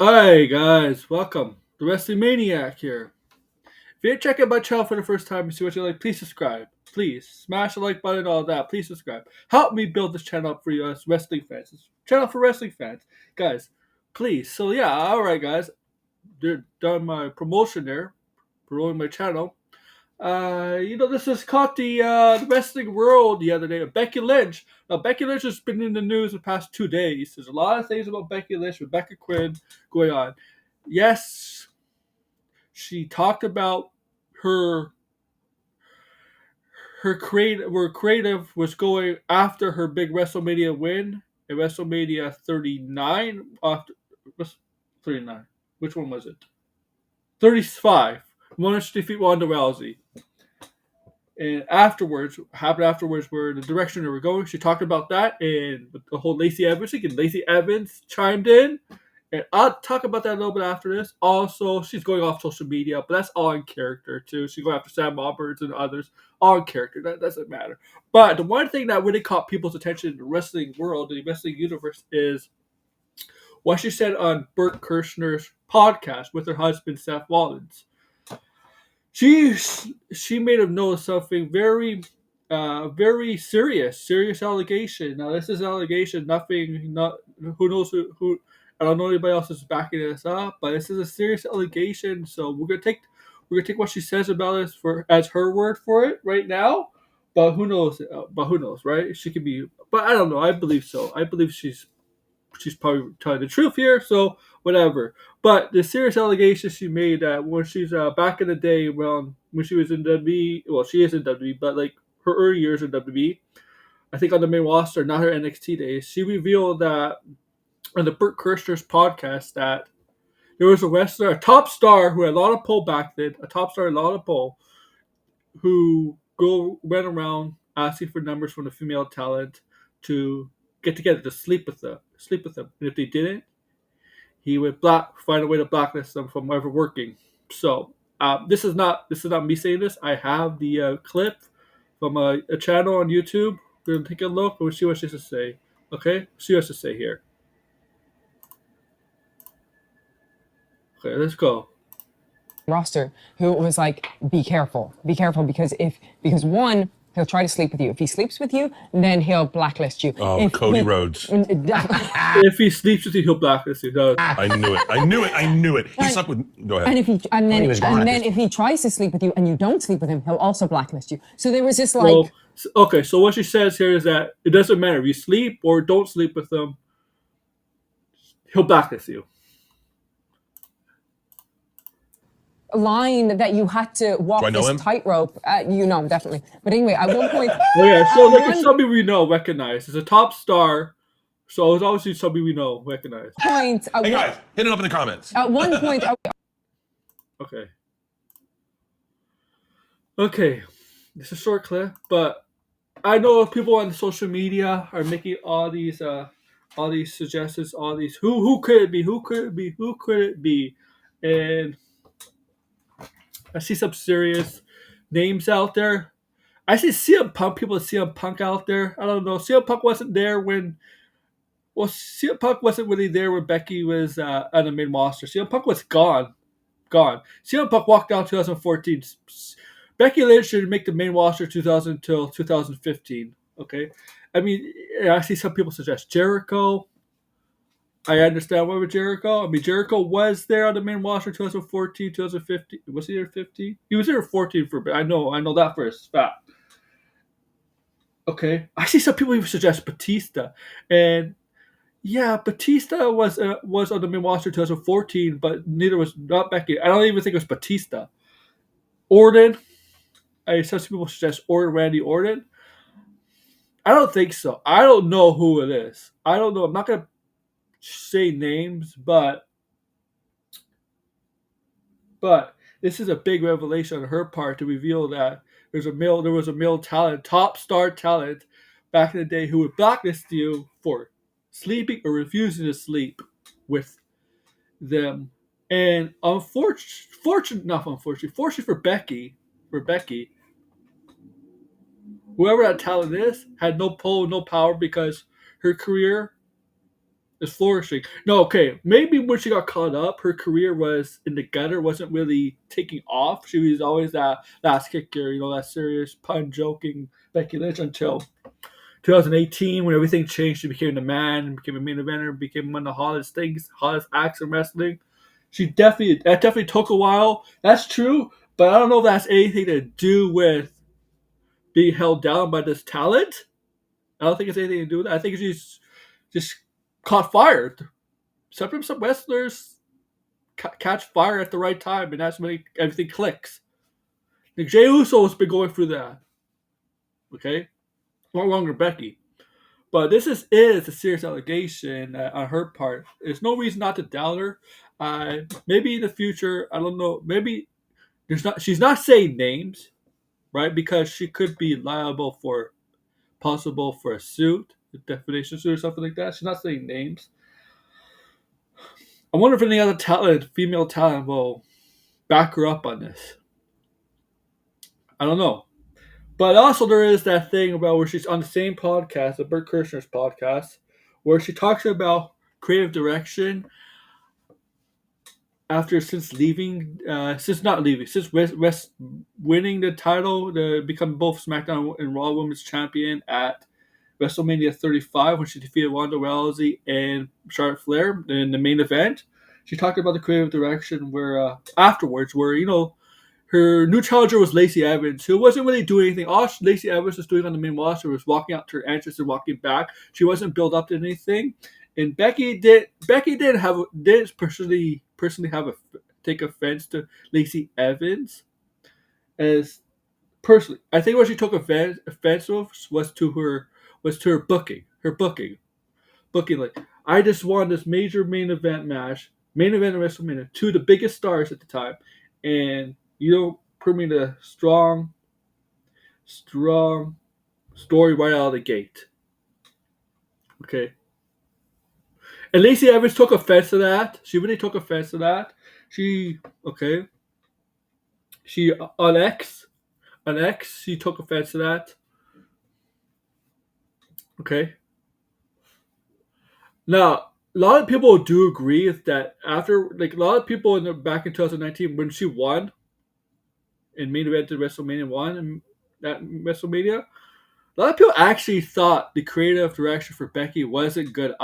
Hi guys, welcome. The Wrestling Maniac here. If you're checking out my channel for the first time and see what you like, please subscribe. Please smash the like button and all that. Please subscribe. Help me build this channel up for you as wrestling fans. It's a channel for wrestling fans, guys. Please. So yeah, all right, guys. They're done my promotion there, promoting my channel. This has caught the wrestling world the other day. Becky Lynch. Now, Becky Lynch has been in the news the past 2 days. There's a lot of things about Becky Lynch, Rebecca Quinn going on. Yes, she talked about her creative was going after her big WrestleMania win at WrestleMania 39. After 39, which one was it? 35. Wanted to defeat Ronda Rousey. And afterwards, happened afterwards, where the direction they were going, she talked about that, and with the whole Lacey Evans thing, and Lacey Evans chimed in, and I'll talk about that a little bit after this. Also, she's going off social media, but that's all in character too. She's going after Sam Roberts and others, all in character. That doesn't matter. But the one thing that really caught people's attention in the wrestling world, the wrestling universe, is what she said on Burt Kirshner's podcast with her husband Seth Rollins. She she made him know something very serious allegation. Now this is allegation, nothing, not who knows who. I don't know anybody else is backing this up, but this is a serious allegation. So we're gonna take what she says about this for as her word for it right now. But who knows? But who knows, right? She could be, but I don't know. I believe so. I believe she's probably telling the truth here, so whatever. But the serious allegations she made that when she's back in the day, when she was in WWE, well, she is in WWE, but like her early years in WWE, I think on the main roster, not her NXT days, she revealed that on the Burt Kirshner's podcast that there was a wrestler, a top star who had a lot of pull back then, a top star, a lot of pull, who went around asking for numbers from the female talent to get together to sleep with them. And if they didn't, he would find a way to blacklist them from ever working. So this is not me saying this. I have the clip from a channel on YouTube. We're gonna take a look and we'll see what she has to say. Okay, see what she has to say here. Okay, let's go. Roster who was like, be careful, because one, he'll try to sleep with you. If he sleeps with you, then he'll blacklist you. Oh, If Cody he- Rhodes. If he sleeps with you, he'll blacklist you. No. I knew it. He slept with. Go ahead. And if he and then he was gone and at then this if he tries to sleep with you and you don't sleep with him, he'll also blacklist you. So there was this Okay, so what she says here is that it doesn't matter if you sleep or don't sleep with him, he'll blacklist you. line that you had to walk Do I know this him? tightrope. You know him definitely. But anyway, at one point, Oh yeah, so like one- it's somebody we know, recognize. It's a top star, so it's obviously somebody we know, recognize. at Hey one- guys, hit it up in the comments. at one point, Okay. Okay, this is a short clip, but I know people on social media are making all these suggestions, all these who could it be, who could it be, and I see some serious names out there. I see CM Punk, people CM Punk out there. I don't know. CM Punk wasn't there when. Well, CM Punk wasn't really there when Becky was on the main roster. CM Punk was gone. CM Punk walked out 2014. Becky Lynch didn't make the main roster 2000 until 2015. Okay, I mean, I see some people suggest Jericho. I understand why with Jericho. I mean, Jericho was there on the main roster 2014, 2015. Was he there 15? He was there 14 for a bit. I know that for a fact. Okay, I see some people even suggest Batista, and yeah, Batista was on the main roster 2014, but neither was not Becky. I don't even think it was Batista. Orton. I saw some people suggest Randy Orton. I don't think so. I don't know who it is. I don't know. I'm not gonna say names, but this is a big revelation on her part to reveal that there was a male talent, top star talent, back in the day who would blacklist you for sleeping or refusing to sleep with them. And fortunately for Becky, whoever that talent is had no pull, no power because her career is flourishing. No, okay, maybe when she got caught up, her career was in the gutter, wasn't really taking off. She was always that last kicker, that serious pun joking Becky Lynch until 2018 when everything changed. She became the man, became a main eventer, became one of the hottest things, hottest acts in wrestling. That definitely took a while. That's true, but I don't know if that's anything to do with being held down by this talent. I don't think it's anything to do with that. I think she's just caught fire. Sometimes some wrestlers catch fire at the right time, and that's when everything clicks. Like Jey Uso has been going through that. Okay, no longer Becky, but this is a serious allegation on her part. There's no reason not to doubt her. Maybe in the future, I don't know. Maybe there's not. She's not saying names, right? Because she could be liable for possible for a suit, a defamation suit, or something like that. She's not saying names. I wonder if any other talent, female talent, will back her up on this. I don't know. But also there is that thing about where she's on the same podcast, the Bert Kirshner's podcast, where she talks about creative direction since winning the title to become both SmackDown and Raw Women's Champion at WrestleMania 35 when she defeated Ronda Rousey and Charlotte Flair in the main event. She talked about the creative direction where afterwards, where her new challenger was Lacey Evans, who wasn't really doing anything. All Lacey Evans was doing on the main roster was walking out to her entrance and walking back. She wasn't built up to anything. And Becky didn't personally take offense to Lacey Evans as personally. I think what she took offense was to her booking. Booking like, I just won this major main event of WrestleMania, two of the biggest stars at the time, and you don't put me the strong story right out of the gate. Okay. And Lacey Evans took offense to that. She really took offense to that. She on X, she took offense to that. Okay. Now, a lot of people do agree that after, like, a lot of people back in 2019 when she won in main event of WrestleMania 1 and that WrestleMania, a lot of people actually thought the creative direction for Becky wasn't good.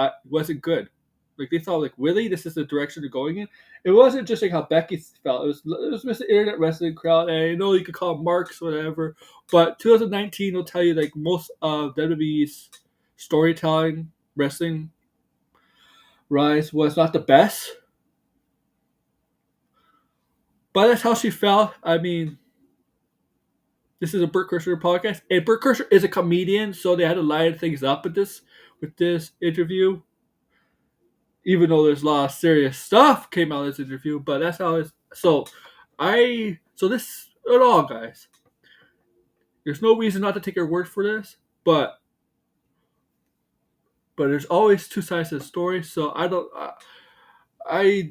Like, they thought, like, really, this is the direction they're going in. It wasn't just like how Becky felt. It was just the internet wrestling crowd, and I know you could call them marks, whatever. But 2019 will tell you, like, most of WWE's storytelling, wrestling rise was not the best. But that's how she felt. I mean, this is a Bert Kreischer podcast, and Bert Kreischer is a comedian, so they had to line things up with this interview. Even though there's a lot of serious stuff came out of this interview, but that's how it's. So this at all, guys. There's no reason not to take her word for this, but there's always two sides to the story. So I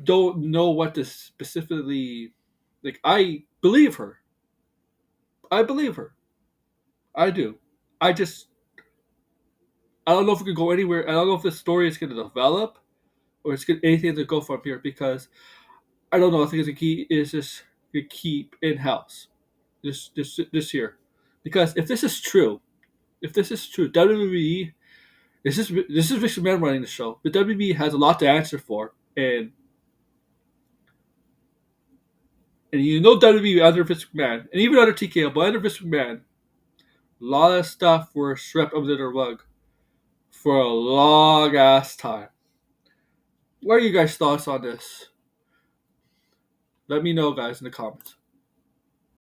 don't know what to specifically. Like, I believe her. I do. I don't know if we could go anywhere. I don't know if this story is going to develop or it's anything to go from here because I don't know. I think the key is just to keep in house this year, because if this is true, WWE, this is Vince McMahon running the show. The WWE has a lot to answer for, and WWE under Vince McMahon, and even under TKO, but under Vince McMahon, a lot of stuff were swept under the rug for a long ass time. What are you guys' thoughts on this? Let me know, guys, in the comments.